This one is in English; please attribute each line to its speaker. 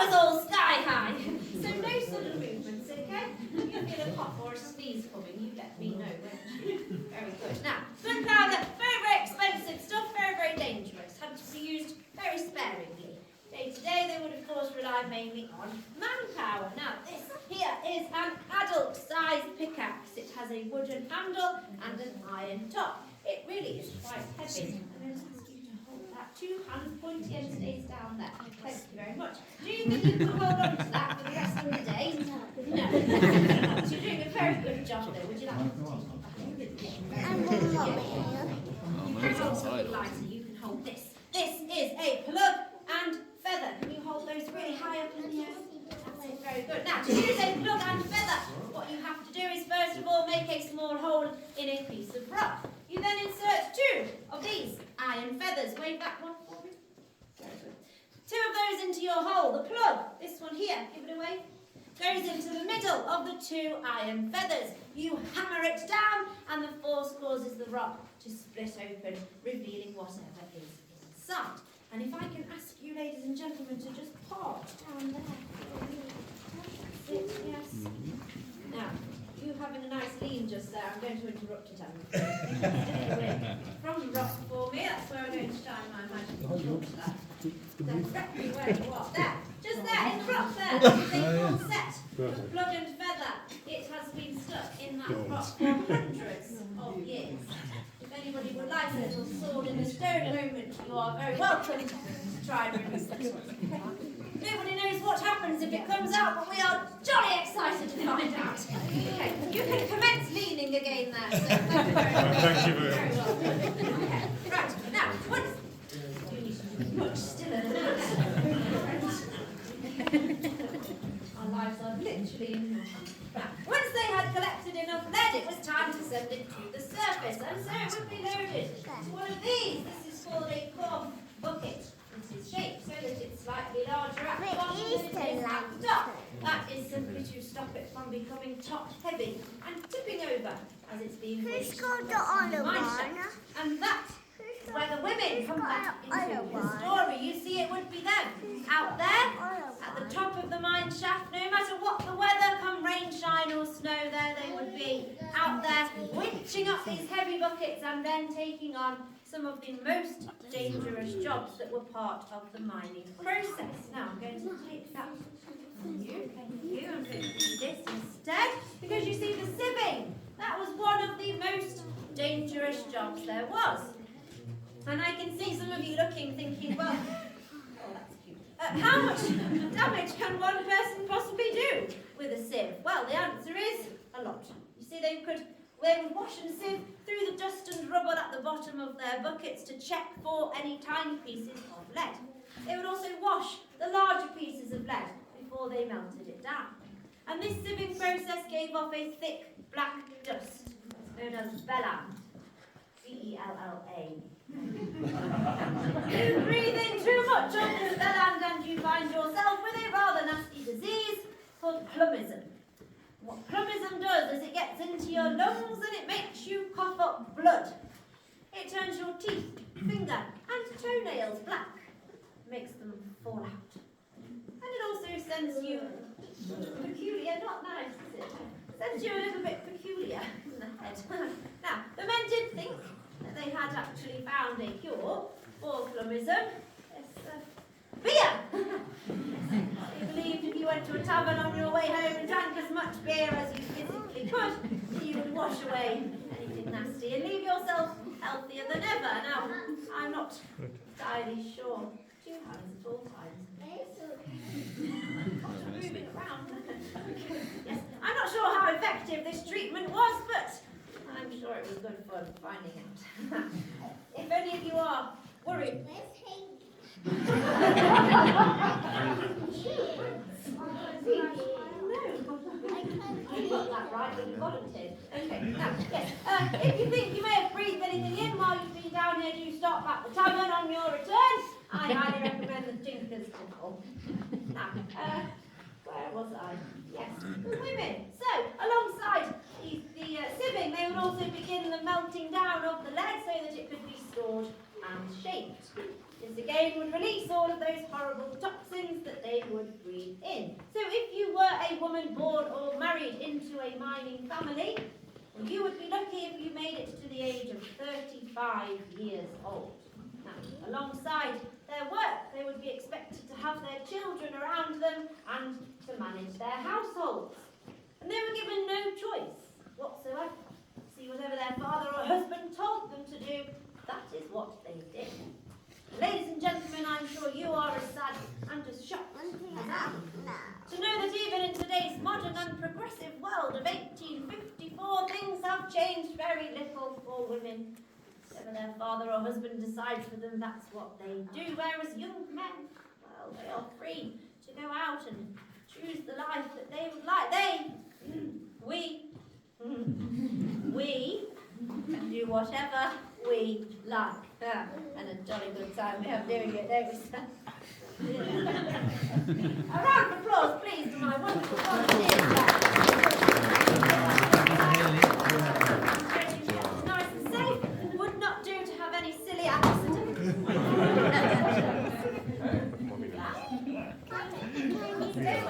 Speaker 1: was all sky high. So no sudden movements, okay? If you feel a cough or a sneeze coming, you let me know, won't you? Very good. Now, gunpowder, very, very expensive stuff, very, very dangerous. Had to be used very sparingly. Day to day, they would of course rely mainly on manpower. Now, this here is an adult-sized pickaxe. It has a wooden handle and an iron top. It really is quite heavy. I'm going to ask you to hold that. 2 hands, pointy end stays down there. Thank you very much. Do you think you can hold on to that for the rest of the day? No. You're doing a very good job though. Would you like to you can hold this. This is a plug and feather. Can you hold those really high up in the air? That's it, very good. Now, to use a plug and feather, what you have to do is first of all make a small hole in a piece of rock. You then insert 2 of these iron feathers. Wave that one for me. Very good. 2 of those into your hole. The plug, this one here, give it away, goes into the middle of the 2 iron feathers. You hammer it down and the force causes the rock to split open, revealing whatever is inside. And if I can ask you, ladies and gentlemen, to just part down there. That's it, yes. Now, you having a nice lean just there, I'm going to interrupt it, Anne. From the rock for me, that's where I'm going to shine my magic torch. Directly where you are. There, just there, in the rock there. That is a full set of plug and feather. It has been stuck in that rock for hundreds of years. If anybody would like a little sword in the stone moment, you are very welcome to try and remove it. Nobody knows what happens if it comes out, but we are jolly excited to find out. Okay, you can commence leaning again there. So thank you very much. Okay, right, now, once... Much stiller than that. Our lives are literally in your hands. Now, once they had collected enough lead, it was time to send it to the surface, and so it would be loaded to one of these. This is called a praf bucket. It is shaped so that it's slightly larger at the bottom than it is at the top. That is simply to stop it from becoming top heavy and tipping over as it's being pushed. And that where the women come back into the story. You see, it would be them out there at the top of the mine shaft. No matter what the weather, come rain, shine or snow, there they would be out there winching up these heavy buckets and then taking on some of the most dangerous jobs that were part of the mining process. Now I'm going to take that from you. Thank you. I'm going to do this instead because you see the sieving. That was one of the most dangerous jobs there was. And I can see some of you looking, thinking, well, oh, that's cute. How much damage can one person possibly do with a sieve? Well, the answer is a lot. You see, they would wash and sieve through the dust and rubble at the bottom of their buckets to check for any tiny pieces of lead. They would also wash the larger pieces of lead before they melted it down. And this sieving process gave off a thick black dust known as vela. V-E-L-L-A. You breathe in too much of the veland and you find yourself with a rather nasty disease called plumbism. What plumbism does is it gets into your lungs and it makes you cough up blood. It turns your teeth, finger and toenails black, makes them fall out. And it also sends you peculiar, not nice, is it? Sends you a little bit peculiar in the head. Now, the men did think that they had actually found a cure for plumbism. It's beer! They believed if you went to a tavern on your way home and drank as much beer as you physically could, you would wash away anything nasty and leave yourself healthier than ever. Now, I'm not entirely sure. 2 hands at all times. Moving around. Yes, I'm not sure how effective this treatment was, but I'm sure it was good fun finding out. If any of you are worried. You got that right, but you got it in. Okay, now, yes. If you think you may have breathed anything in while you've been down here, do stop at the tavern on your return. I highly recommend the Tinker's Tickle. Now, where was I? Yes, the women. So, alongside the sieving, they would also begin the melting down of the lead so that it could be stored and shaped. This again would release all of those horrible toxins that they would breathe woman born or married into a mining family, well, you would be lucky if you made it to the age of 35 years old. Now, alongside their work, they would be expected to have their children around them and to manage their households. And they were given no choice whatsoever. See, whatever their father or husband told them to do, that is what they did. Ladies and gentlemen, I'm sure you are as sad and as shocked as I am to know that even in today's modern and progressive world of 1854, things have changed very little for women. Whatever their father or husband decides for them, that's what they do. Whereas young men, well, they are free to go out and choose the life that they would like. We can do whatever we like. And a jolly good time we have doing it, don't we? All right.